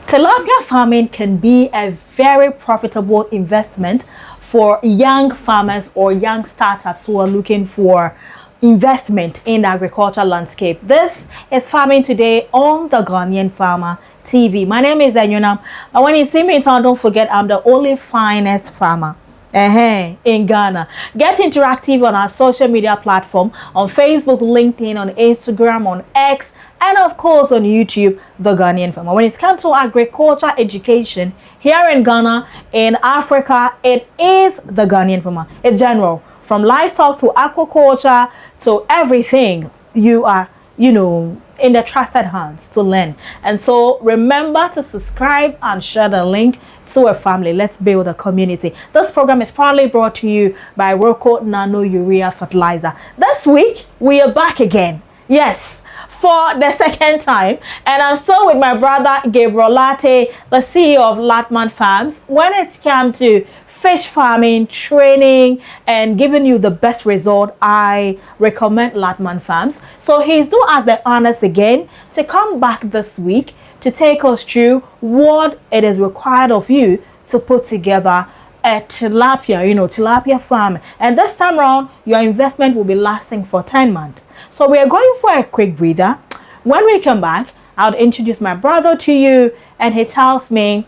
Tilapia farming can be a very profitable investment for young farmers or young startups who are looking for investment in the agricultural landscape. This is Farming Today on the Ghanaian Farmer TV. My name is Enyonam, and when you see me in town, don't forget I'm the only finest farmer in Ghana. Get interactive on our social media platform on Facebook, LinkedIn, on Instagram, on X, and of course on YouTube, The Ghanaian Farmer. When it comes to agriculture education here in Ghana, in Africa, it is The Ghanaian Farmer. In general, from livestock to aquaculture to everything, you are, in the trusted hands to learn. And so remember to subscribe and share the link to a family. Let's build a community. This program is proudly brought to you by Rocco Nano Urea Fertilizer. This week, we are back again. Yes, for the second time. And I'm still with my brother, Gabriel Latte, the CEO of Latman Farms. When it comes to fish farming, training, and giving you the best result, I recommend Latman Farms. So he's doing us the honors again to come back this week to take us through what it is required of you to put together a tilapia farm. And this time around, your investment will be lasting for 10 months. So we are going for a quick breather. When we come back, I'll introduce my brother to you, and he tells me,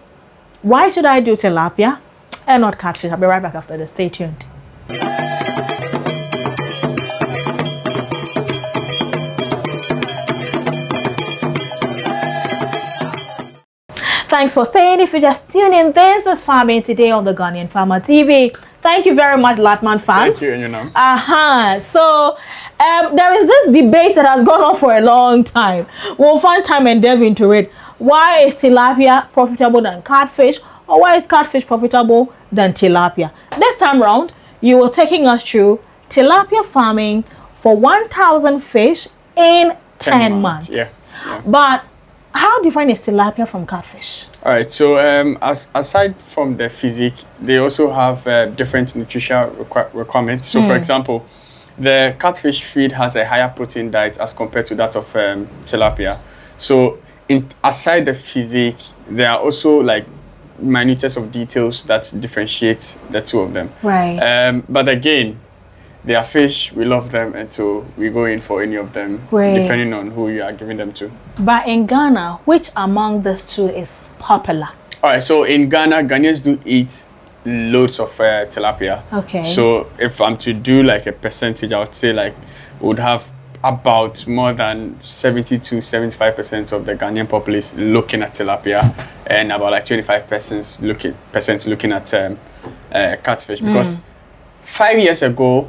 why should I do tilapia and not catfish? I'll be right back after this. Stay tuned. Thanks for staying. If you just tune in, this is Farming Today on the Ghanaian Farmer TV. Thank you very much, Latman Farms. Thank you, Enyonam. So there is this debate that has gone on for a long time. We'll find time and delve into it. Why is tilapia profitable than catfish? Or why is catfish profitable than tilapia? This time round, you were taking us through tilapia farming for 1,000 fish in 10 months. Yeah. But how different is tilapia from catfish? All right, so aside from the physique, they also have different nutritional requirements. So, for example, the catfish feed has a higher protein diet as compared to that of tilapia. So, aside the physique, there are also like minutes of details that differentiate the two of them. Right. But again, they are fish, we love them, and so we go in for any of them, depending on who you are giving them to. But in Ghana, which among these two is popular? All right, so in Ghana, Ghanaians do eat loads of tilapia. Okay. So if I'm to do like a percentage, I would say like we would have about more than 70 to 75% of the Ghanaian population looking at tilapia, and about like 25% looking at catfish, because 5 years ago,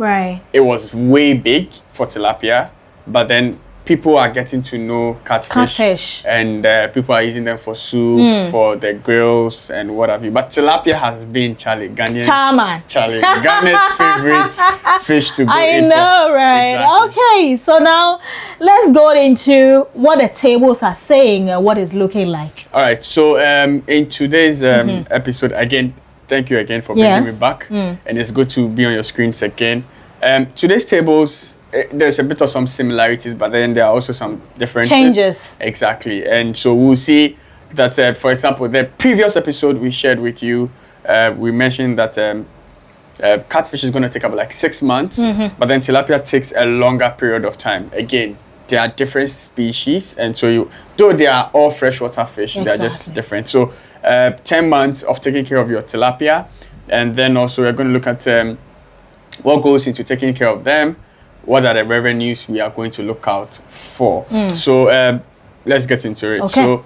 it was way big for tilapia, but then people are getting to know catfish. And people are using them for soup, for the grills, and what have you. But tilapia has been Ghana's favorite fish to go in for. I know, right? Exactly. Okay, so now let's go into what the tables are saying and what it's looking like. All right, so in today's episode, again, thank you again for bringing me back, and it's good to be on your screens again. Today's tables, there's a bit of some similarities, but then there are also some differences. Changes. Exactly. And so we'll see that, for example, the previous episode we shared with you, we mentioned that catfish is going to take about like 6 months, but then tilapia takes a longer period of time. Again, there are different species, and so though they are all freshwater fish, they're just different. So 10 months of taking care of your tilapia, and then also we're going to look at what goes into taking care of them, what are the revenues we are going to look out for. So let's get into it. Okay. So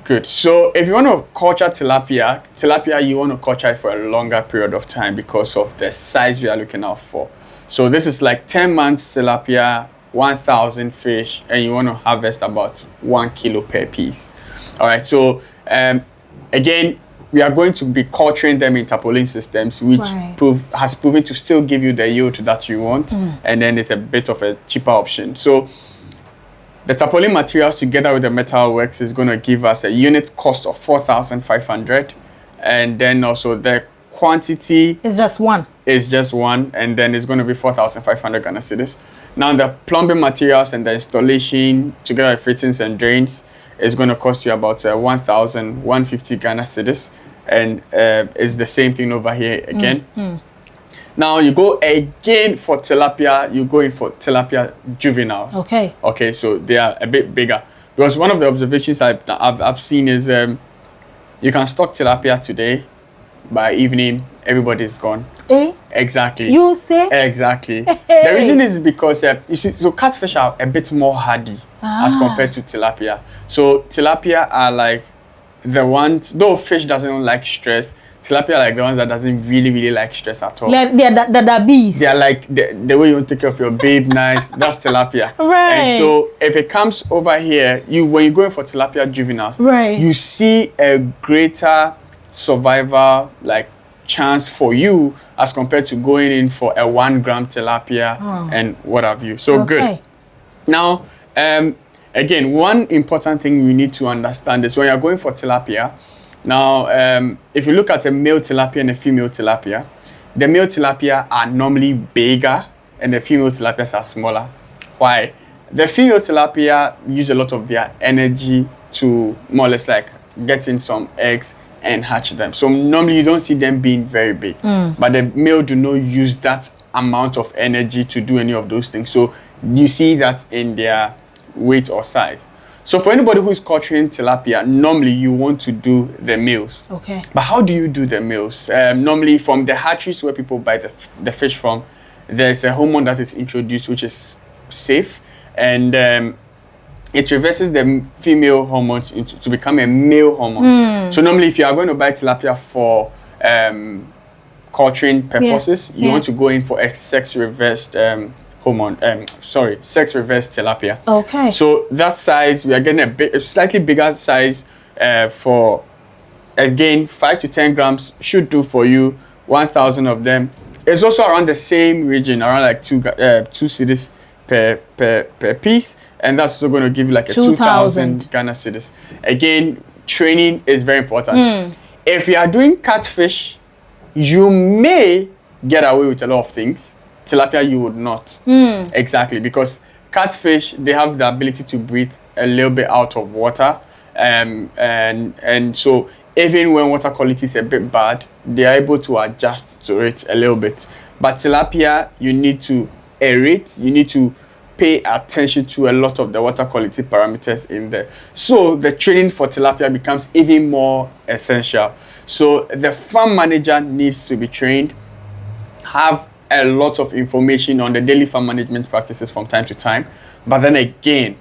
good. So if you want to culture tilapia, you want to culture it for a longer period of time because of the size we are looking out for. So this is like 10 months tilapia, 1,000 fish, and you want to harvest about 1 kilo per piece. All right, so again, we are going to be culturing them in tarpaulin systems, which has proven to still give you the yield that you want, and then it's a bit of a cheaper option. So the tarpaulin materials together with the metal works is going to give us a unit cost of 4,500, and then also the quantity It's just one. is just one, and then it's going to be 4,500 Ghana cedis. Now the plumbing materials and the installation together with fittings and drains is going to cost you about 1,150 Ghana cedis, and it's the same thing over here again. Now you go again for tilapia. You go in for tilapia juveniles. Okay. Okay, so they are a bit bigger, because one of the observations I've seen is you can stock tilapia today, by evening everybody's gone. Eh? Exactly. You say? Exactly. Hey. The reason is because you see, so catfish are a bit more hardy as compared to tilapia. So tilapia are like the ones, though fish doesn't like stress, tilapia are like the ones that doesn't really like stress at all. Like they're the bees. They are like the way you want to take care of your babe nice, that's tilapia. Right. And so if it comes over here, when you're going for tilapia juveniles, right, you see a greater survival like chance for you as compared to going in for a 1 gram tilapia and what have you. So good. Now, again, one important thing we need to understand is when you're going for tilapia, now, if you look at a male tilapia and a female tilapia, the male tilapia are normally bigger and the female tilapias are smaller. Why? The female tilapia use a lot of their energy to more or less like get in some eggs and hatch them. So normally you don't see them being very big, but the male do not use that amount of energy to do any of those things. So you see that in their weight or size. So for anybody who is culturing tilapia, normally you want to do the males. Okay. But how do you do the males? Normally from the hatcheries where people buy the fish from, there's a hormone that is introduced which is safe, and it reverses the female hormones to become a male hormone. So normally if you are going to buy tilapia for culturing purposes, you want to go in for a sex-reversed hormone, sex-reversed tilapia. Okay. So that size, we are getting a slightly bigger size for, again, 5 to 10 grams should do for you, 1,000 of them. It's also around the same region, around like 2 cedis per piece, and that's also going to give you like a 2,000 Ghana cedis. Again, training is very important. If you are doing catfish, you may get away with a lot of things. Tilapia, you would not. Exactly, because catfish, they have the ability to breathe a little bit out of water, and so even when water quality is a bit bad, they are able to adjust to it a little bit. But tilapia, you need to aerate, you need to pay attention to a lot of the water quality parameters in there. So the training for tilapia becomes even more essential. So the farm manager needs to be trained, have a lot of information on the daily farm management practices from time to time. But then again,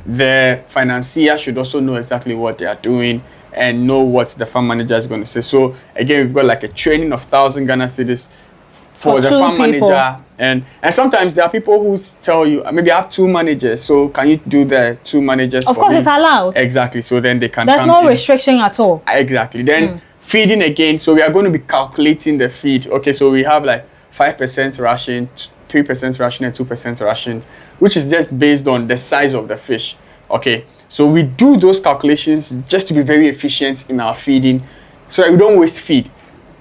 the financier should also know exactly what they are doing and know what the farm manager is going to say. So again, we've got like a training of 1,000 Ghana cedis for the farm manager, and sometimes there are people who tell you, maybe I have 2 managers, so can you do the 2 managers of for course me? It's allowed. Exactly, so then they can there's come no in. restriction at all. Exactly. Then feeding again, so we are going to be calculating the feed. Okay, so we have like 5% ration, 3% ration, and 2% ration, which is just based on the size of the fish. Okay, so we do those calculations just to be very efficient in our feeding, so that we don't waste feed.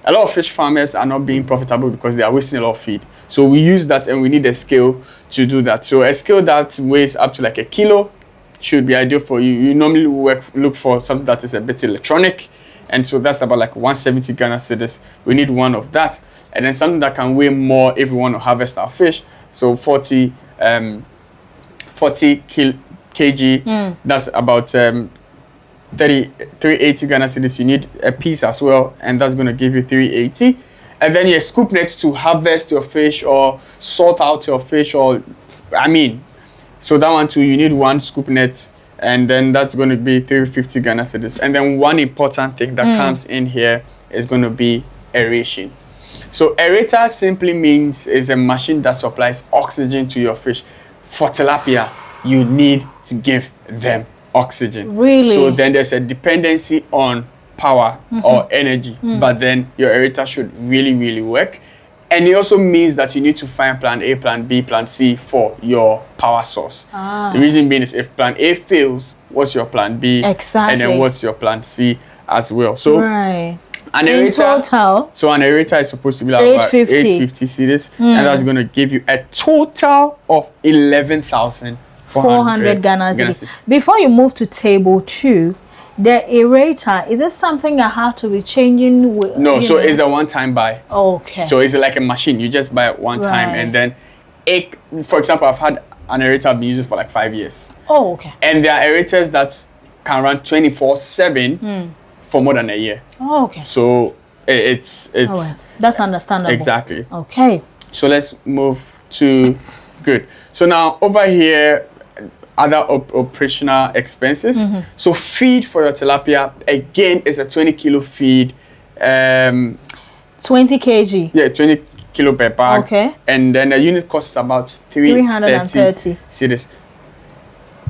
A lot of fish farmers are not being profitable because they are wasting a lot of feed. So we use that, and we need a scale to do that. So a scale that weighs up to like a kilo should be ideal for you. You normally look for something that is a bit electronic, and so that's about like 170 Ghana cedis. We need one of that, and then something that can weigh more if we want to harvest our fish. So 40 kg. That's about 380 Ghana cedis. You need a piece as well, and that's going to give you 380. And then your scoop nets to harvest your fish or salt out your fish, or so that one too, you need 1 scoop net, and then that's going to be 350 Ghana cedis. And then one important thing that comes in here is going to be aeration. So aerator simply means is a machine that supplies oxygen to your fish. For tilapia, you need to give them oxygen. Really? So then there's a dependency on power or energy, but then your aerator should really work. And it also means that you need to find plan A, plan B, plan C for your power source. The reason being is if plan A fails, what's your plan B? Exactly. And then what's your plan C as well? So An in aerator, total, so an aerator is supposed to be like about 850 cedis, and that's going to give you a total of 11,400 Ghana cedis. Before you move to table 2, the aerator, is it something I have to be changing with? No, so it's a one-time buy. Okay. So it's like a machine. You just buy it one time, and then it, for example, I've had an aerator I've been using for like 5 years. Oh, okay. And there are aerators that can run 24/7 for more than a year. Oh, okay. So it's that's understandable. Exactly. Okay. So let's move to good. So now over here, other operational expenses. So feed for your tilapia again is a 20 kilo feed. 20 kg. Yeah, 20 kilo per bag. Okay. And then the unit cost is about 330 cedis.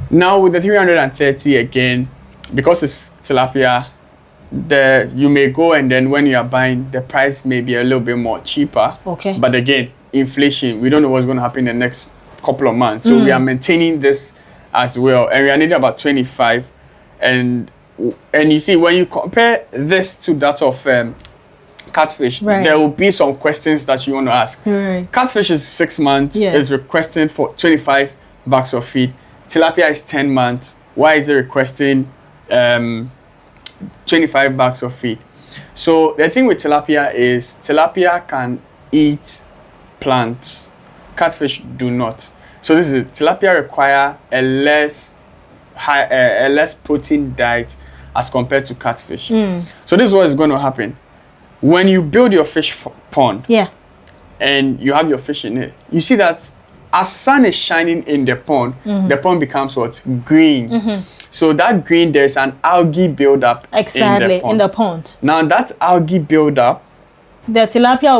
Now with the 330 again, because it's tilapia, you may go and then when you are buying, the price may be a little bit more cheaper. Okay. But again, inflation, we don't know what's going to happen in the next couple of months. So we are maintaining this as well. And we are needing about 25. And you see, when you compare this to that of catfish, there will be some questions that you want to ask. Catfish is 6 months, is requesting for 25 bags of feed. Tilapia is 10 months. Why is it requesting 25 bags of feed? So the thing with tilapia is tilapia can eat plants. Catfish do not. So this is it. Tilapia require a less protein diet as compared to catfish. So this is what is going to happen. When you build your fish pond, and you have your fish in it, you see that as sun is shining in the pond becomes what? Green. So that green, there's an algae buildup in the pond. Now that algae buildup, the tilapia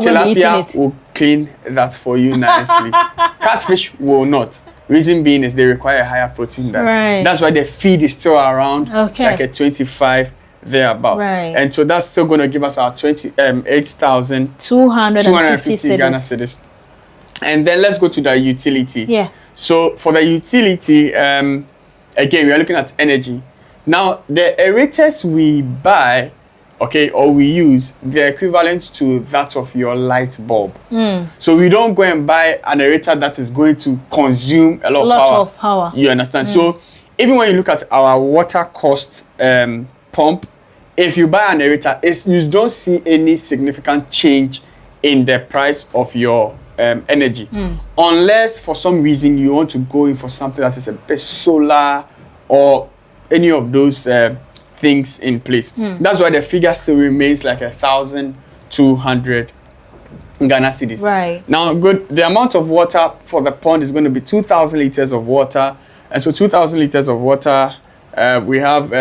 will clean that for you nicely. Catfish will not. Reason being is they require a higher protein diet. That's why the feed is still around like a 25 thereabout. And so that's still going to give us our 8,250 Ghana cedis. And then let's go to the utility. So for the utility, again, we are looking at energy. Now, the aerators we buy, or we use, they're equivalent to that of your light bulb. So we don't go and buy an aerator that is going to consume a lot of power. You understand? So even when you look at our water cost pump, if you buy an aerator, you don't see any significant change in the price of your energy, unless for some reason you want to go in for something that is a bit solar or any of those things in place. That's why the figure still remains like 1,200 Ghana cedis. Now, the amount of water for the pond is going to be 2,000 liters of water, and so 2,000 liters of water, we have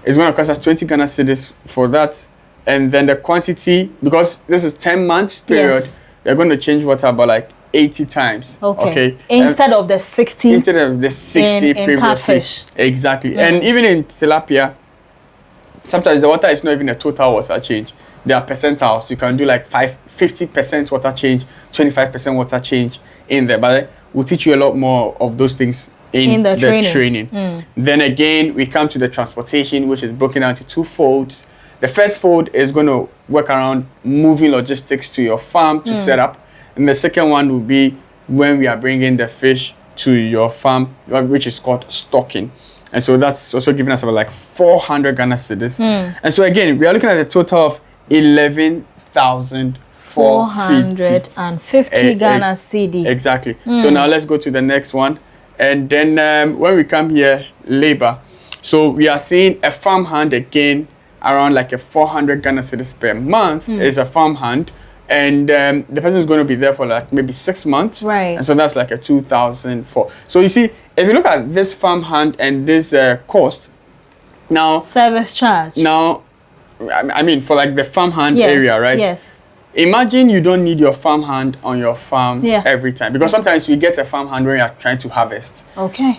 it's going to cost us 20 Ghana cedis for that. And then the quantity, because this is 10 months period, they're going to change water about like 80 times. Instead of the 60. Instead of the 60 previously. Catfish. Exactly. And even in tilapia, sometimes the water is not even a total water change. There are percentiles. You can do like 50% water change, 25% water change in there. But we'll teach you a lot more of those things in the training. Then again, we come to the transportation, which is broken down into 2 folds. The first fold is going to work around moving logistics to your farm to set up. And the second one will be when we are bringing the fish to your farm, which is called stocking. And so that's also giving us about like 400 Ghana cedis. And so again, we are looking at a total of 11,450 Ghana cedi. Exactly. So now let's go to the next one. And then when we come here, labor. So we are seeing a farm hand again, around like a 400 Ghana cedis per month is a farm hand, and the person is going to be there for like maybe 6 months, and so that's like a 2,004. So you see, if you look at this farm hand and this cost, now service charge. Now, I mean for like the farm hand area, right? Imagine you don't need your farm hand on your farm every time, because sometimes we get a farm hand when you are trying to harvest.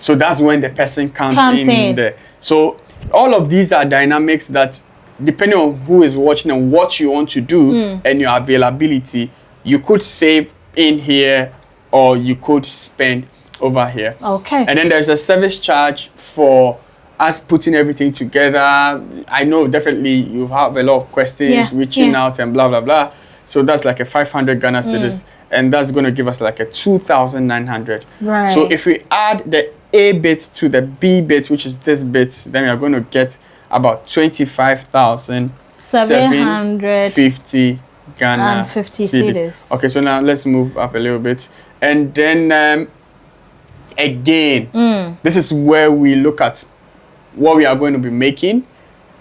So that's when the person comes in there. So all of these are dynamics that, depending on who is watching and what you want to do and your availability, you could save in here or you could spend over here. And then there's a service charge for us putting everything together. I know definitely you have a lot of questions, reaching out and blah, blah, blah. So that's like a 500 Ghana cedis, and that's going to give us like a 2,900. Right. So if we add the A bit to the B bit, which is this bit, then we are going to get about 25,750 Ghana cedis. Okay, so now let's move up a little bit. And then again, this is where we look at what we are going to be making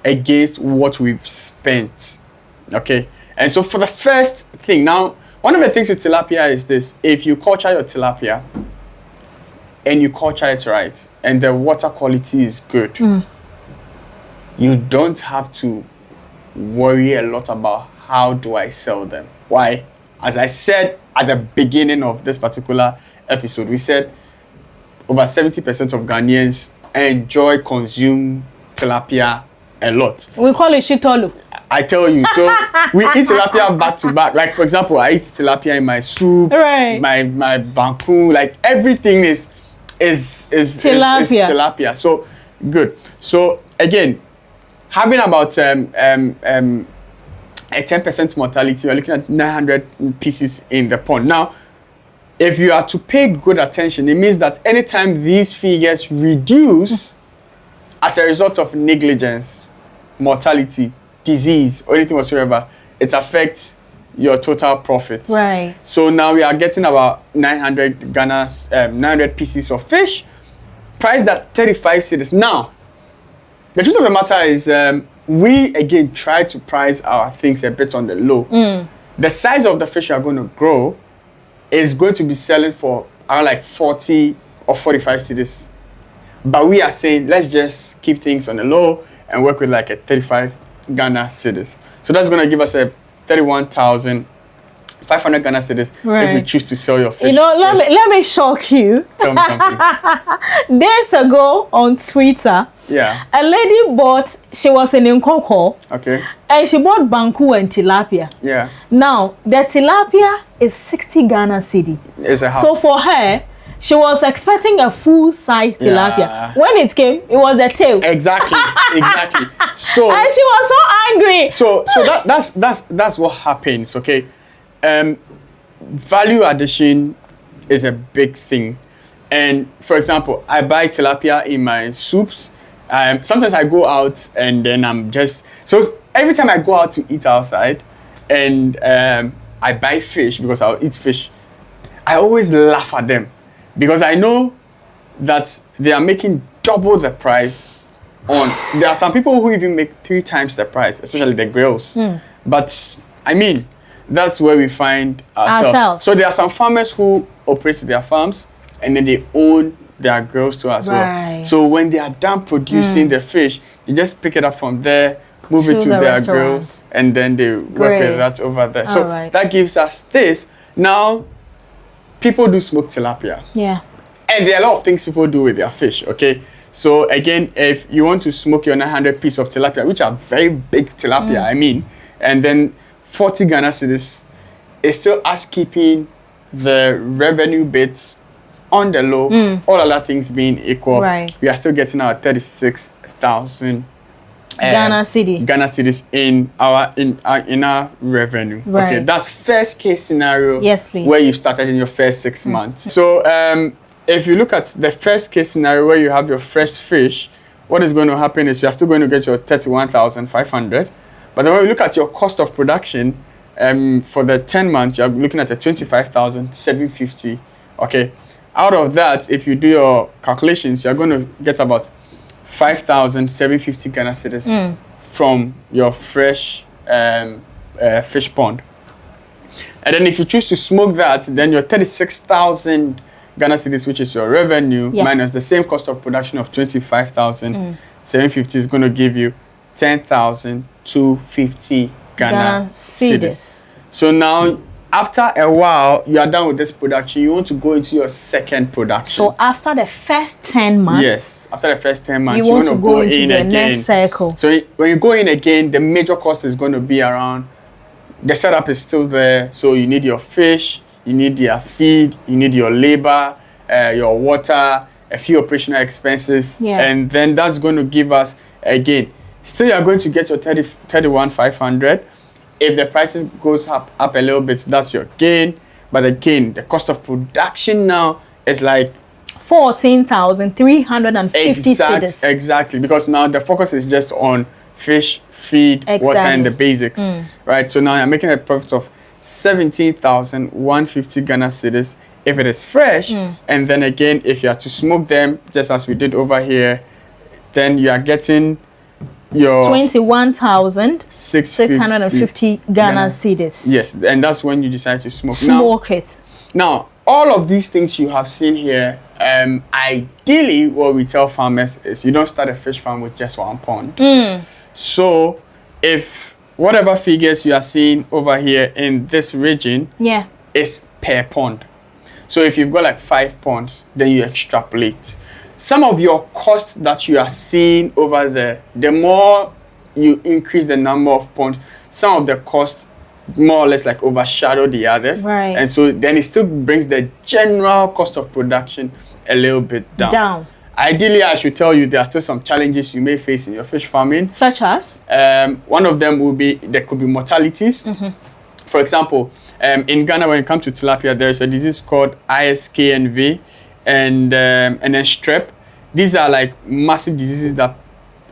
against what we've spent. Okay, and so for the first thing, now one of the things with tilapia is this: if you culture your tilapia and you culture it right and the water quality is good, you don't have to worry a lot about how do I sell them. Why? As I said at the beginning of this particular episode, we said over 70% of Ghanaians consume tilapia a lot. We call it shitolu. I tell you, so we eat tilapia back to back. Like for example, I eat tilapia in my soup, my banku, like everything is tilapia. So good. So again, having about a 10% mortality, we're looking at 900 pieces in the pond. Now, if you are to pay good attention, it means that anytime these figures reduce as a result of negligence, mortality, disease, or anything whatsoever, it affects your total profit. Right. So now we are getting about 900 pieces of fish, priced at 35 cedis. Now, the truth of the matter is, we again try to price our things a bit on the low. The size of the fish you are going to grow is going to be selling for around like 40 or 45 cedis. But we are saying, let's just keep things on the low and work with like a 35 Ghana cedis. So that's going to give us a 31,500 Ghana cedis if you choose to sell your fish. You know, let me shock you. Tell me something. Days ago on Twitter, a lady she was in Nkoko, and she bought banku and tilapia. Now, the tilapia is 60 Ghana cedi. So for her, she was expecting a full-size tilapia. When it came, it was the tail. Exactly. So and she was so angry. So that's what happens. Okay, value addition is a big thing. And for example, I buy tilapia in my soups. Sometimes I go out and then so every time I go out to eat outside and I buy fish because I'll eat fish, I always laugh at them. Because I know that they are making double the price there are some people who even make 3 times the price, especially the grills. But I mean, that's where we find ourselves. So there are some farmers who operate their farms and then they own their grills too as well. So when they are done producing the fish, they just pick it up from there, move it to their grills, and then they work with that over there. So that gives us this. Now, people do smoke tilapia. And there are a lot of things people do with their fish, okay? So again, if you want to smoke your 900 piece of tilapia, which are very big tilapia, I mean, and then 40 Ghana cedis is still us keeping the revenue bit on the low, all other things being equal, we are still getting our 36,000 Ghana cedis in our revenue. Okay, that's first case scenario. Where you started in your first 6 months. So if you look at the first case scenario where you have your first fish, what is going to happen is you are still going to get your 31,500. But then when you look at your cost of production, for the 10 months, you are looking at a 25,750. Okay, out of that, if you do your calculations, you are going to get about 5,750 Ghana cedis from your fresh fish pond. And then if you choose to smoke that, then your 36,000 Ghana cedis, which is your revenue, minus the same cost of production of 25,750 is going to give you 10,250 Ghana cedis. So now, after a while, you are done with this production. You want to go into your second production. So after the first 10 months? Yes, after the first 10 months, you want to go into in the again. next cycle. So when you go in again, the major cost is going to be around, the setup is still there. So you need your fish, you need their feed, you need your labor, your water, a few operational expenses, Yeah. and then that's going to give us, again, still you're going to get your 31,500. If the prices goes up a little bit, that's your gain. But again, the cost of production now is like 14,350 cedis. Exactly, because now the focus is just on fish, feed, water, and the basics, right? So now you're making a profit of 17,150 Ghana cedis if it is fresh, and then again, if you are to smoke them, just as we did over here, then you are getting your 21,650 Ghana cedis. Yes, and that's when you decide to smoke. Smoke it. Now, all of these things you have seen here, ideally, what we tell farmers is you don't start a fish farm with just one pond. So, if whatever figures you are seeing over here in this region, is per pond. So, if you've got like 5 ponds, then you extrapolate. Some of your costs that you are seeing over there, the more you increase the number of ponds, some of the costs more or less like overshadow the others. Right. And so then it still brings the general cost of production a little bit down. Ideally, I should tell you there are still some challenges you may face in your fish farming. Such as? One of them will be, there could be mortalities. For example, in Ghana, when it comes to tilapia, there's a disease called ISKNV and then strep. These are like massive diseases that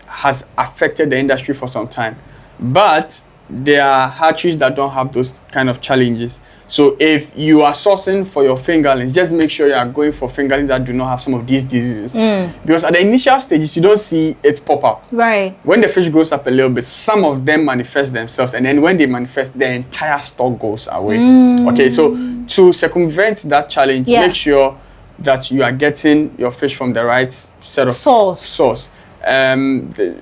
has affected the industry for some time. But there are hatcheries that don't have those kind of challenges. So if you are sourcing for your fingerlings, just make sure you are going for fingerlings that do not have some of these diseases. Because at the initial stages, you don't see it pop up. Right. When the fish grows up a little bit, some of them manifest themselves. And then when they manifest, the entire stock goes away. Okay, so to circumvent that challenge, make sure that you are getting your fish from the right set of source. There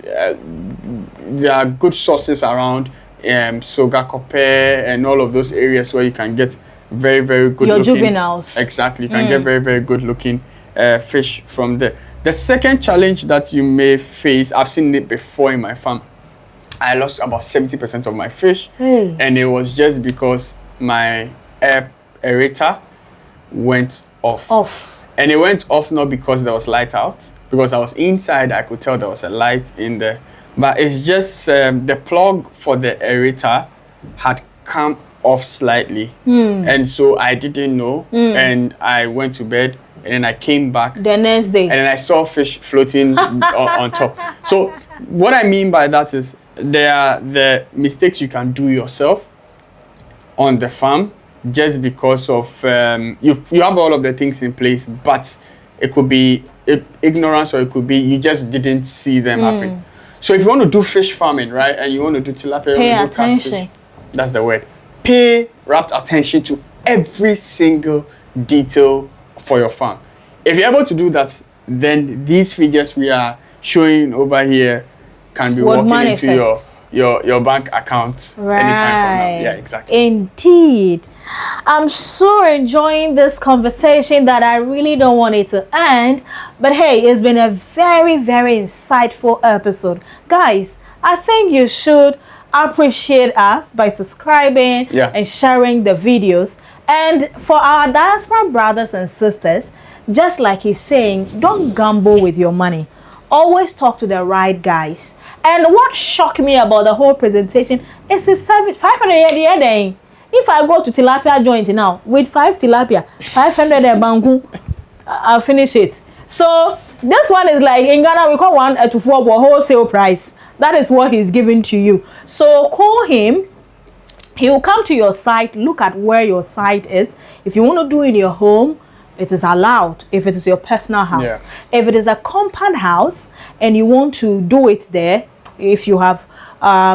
are good sources around. Soga Kope and all of those areas where you can get very, very good your looking juveniles. Exactly, you can get very, very good looking fish from there. The second challenge that you may face, I've seen it before in my farm. I lost about 70% of my fish, and it was just because my aerator went off. And it went off not because there was light out, because I was inside, I could tell there was a light in there. But it's just the plug for the aerator had come off slightly. And so I didn't know. And I went to bed and then I came back. The next day. And then I saw fish floating on top. So what I mean by that is there are the mistakes you can do yourself on the farm just because of you have all of the things in place, but it could be ignorance or it could be you just didn't see them happen. So if you want to do fish farming, right, and you want to do tilapia, pay you want to do catfish, that's the word. Pay rapt attention to every single detail for your farm. If you're able to do that, then these figures we are showing over here can be walking into your bank account anytime from now. Yeah, exactly. Indeed. I'm so enjoying this conversation that I really don't want it to end. But hey, it's been a very, very insightful episode. Guys, I think you should appreciate us by subscribing and sharing the videos. And for our diaspora brothers and sisters, just like he's saying, don't gamble with your money. Always talk to the right guys. And what shocked me about the whole presentation is his 500 a day. If I go to tilapia joint now with 5 tilapia, 500 a bangu, I'll finish it. So this one is like in Ghana we call 1 to 4 wholesale price. That is what he's giving to you. So call him. He will come to your site. Look at where your site is. If you want to do it in your home, it is allowed if it is your personal house. If it is a compound house and you want to do it there, if you have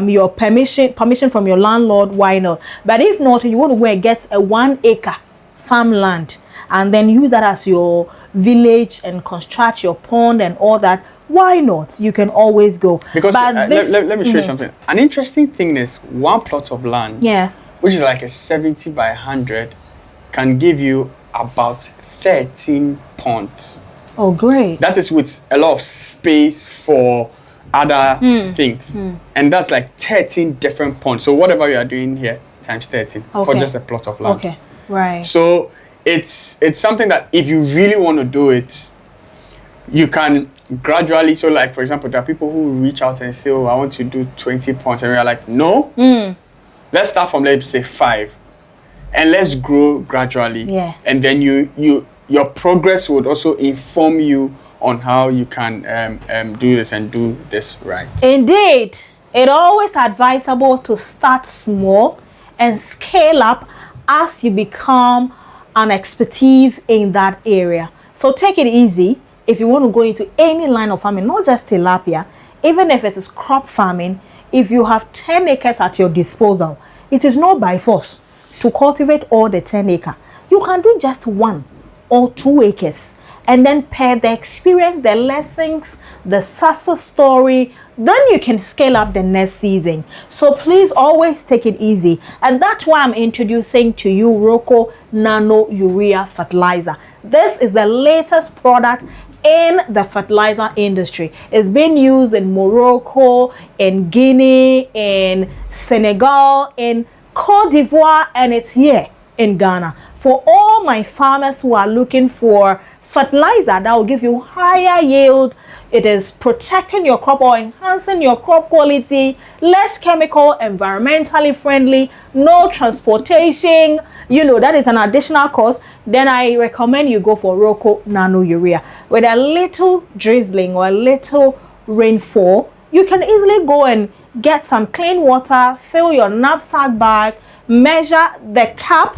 your permission from your landlord, why not? But if not, you want to go and get a 1 acre farmland and then use that as your village and construct your pond and all that, why not? You can always go. Because let me show you something. An interesting thing is 1 plot of land, which is like a 70 by 100, can give you about 13 ponds. Oh, great. That is with a lot of space for other things. And that's like 13 different ponds. So whatever you are doing here, times 13 for just a plot of land. Okay, right. So it's something that if you really want to do it, you can gradually, so like for example, there are people who reach out and say, oh, I want to do 20 ponds, and we are like, no, let's start from, let's say 5, and let's grow gradually. Yeah. And then your progress would also inform you on how you can do this and do this right. Indeed, it's always advisable to start small and scale up as you become an expertise in that area. So take it easy if you want to go into any line of farming, not just tilapia, even if it is crop farming. If you have 10 acres at your disposal, it is not by force to cultivate all the 10 acres. You can do just 1 or 2 acres. And then pair the experience, the lessons, the success story, then you can scale up the next season. So please always take it easy. And that's why I'm introducing to you Roko Nano Urea Fertilizer. This is the latest product in the fertilizer industry. It's been used in Morocco, in Guinea, in Senegal, in Cote d'Ivoire, and it's here in Ghana. For all my farmers who are looking for fertilizer that will give you higher yield, it is protecting your crop or enhancing your crop quality, less chemical, environmentally friendly, no transportation, that is an additional cost, then I recommend you go for Roko Nano Urea. With a little drizzling or a little rainfall, you can easily go and get some clean water, fill your knapsack bag, measure the cap,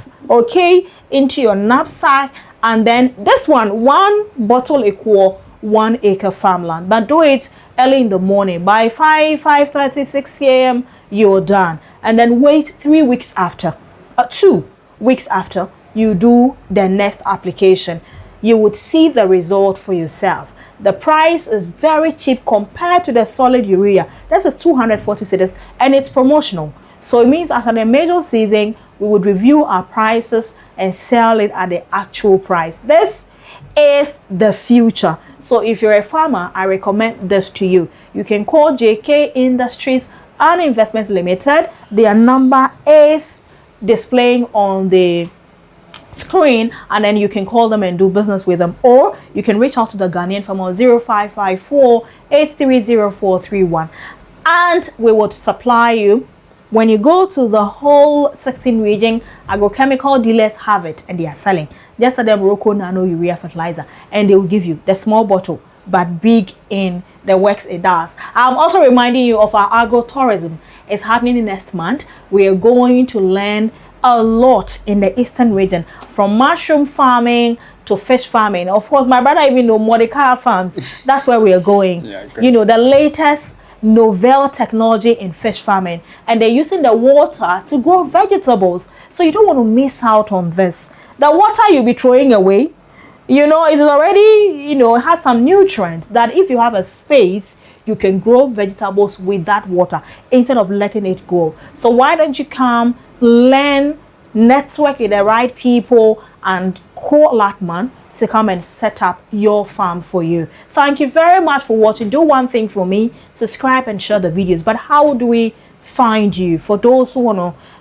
into your knapsack, and then this one bottle equal 1 acre farmland. But do it early in the morning. By 5:30, 6 a.m. you're done. And then wait 3 weeks after, 2 weeks after you do the next application. You would see the result for yourself. The price is very cheap compared to the solid urea. This is 240 cedis and it's promotional. So it means after the major season, we would review our prices and sell it at the actual price. This is the future. So if you're a farmer, I recommend this to you. You can call JK Industries and Investments Limited. Their number is displaying on the screen, and then you can call them and do business with them, or you can reach out to the Ghanaian farmer 0554 830431, and we would supply you. When you go to the whole 16 region, agrochemical dealers have it and they are selling. Just tell them Roko Nano Urea Fertilizer and they will give you the small bottle, but big in the works it does. I'm also reminding you of our agro-tourism. It's happening next month. We are going to learn a lot in the eastern region, from mushroom farming to fish farming. Of course, my brother even know Mordecai farms. That's where we are going. Yeah, the latest novel technology in fish farming, and they're using the water to grow vegetables. So you don't want to miss out on this. The water you'll be throwing away, it is already, it has some nutrients that if you have a space, you can grow vegetables with that water instead of letting it go. So why don't you come, learn, network with the right people, and call Latman to come and set up your farm for you. Thank you very much for watching. Do one thing for me, subscribe and share the videos. But how do we find you? For those who want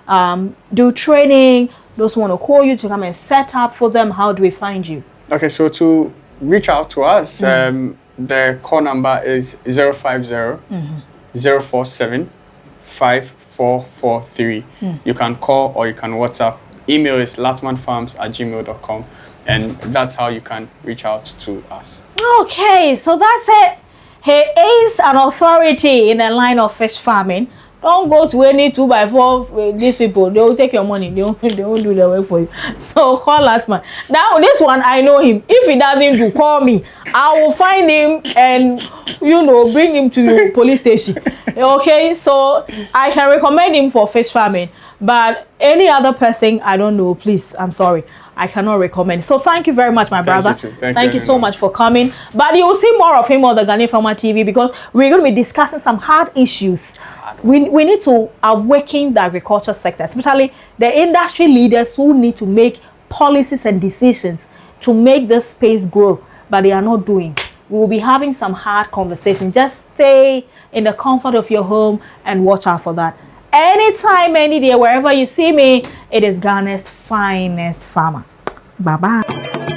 to do training, those who want to call you to come and set up for them, how do we find you? Okay, so to reach out to us, the call number is 050 047 5443. You can call or you can WhatsApp. Email is latmanfarms@gmail.com, and that's how you can reach out to us. Okay, so that's it. He is an authority in the line of fish farming. Don't go to any 2x4 with these people. They will take your money. They won't do the work for you. So call Latman. Now this one, I know him. If he doesn't do, call me. I will find him and bring him to your police station. Okay, so I can recommend him for fish farming. But any other person, I don't know, please, I'm sorry, I cannot recommend. So thank you very much, my brother. Thank you so much for coming. But you will see more of him on the Ghanaian Farmer TV, because we're going to be discussing some hard issues. We need to awaken the agriculture sector, especially the industry leaders who need to make policies and decisions to make this space grow, but they are not doing. We will be having some hard conversations. Just stay in the comfort of your home and watch out for that. Anytime, any day, wherever you see me, it is Ghana's finest farmer. Bye-bye.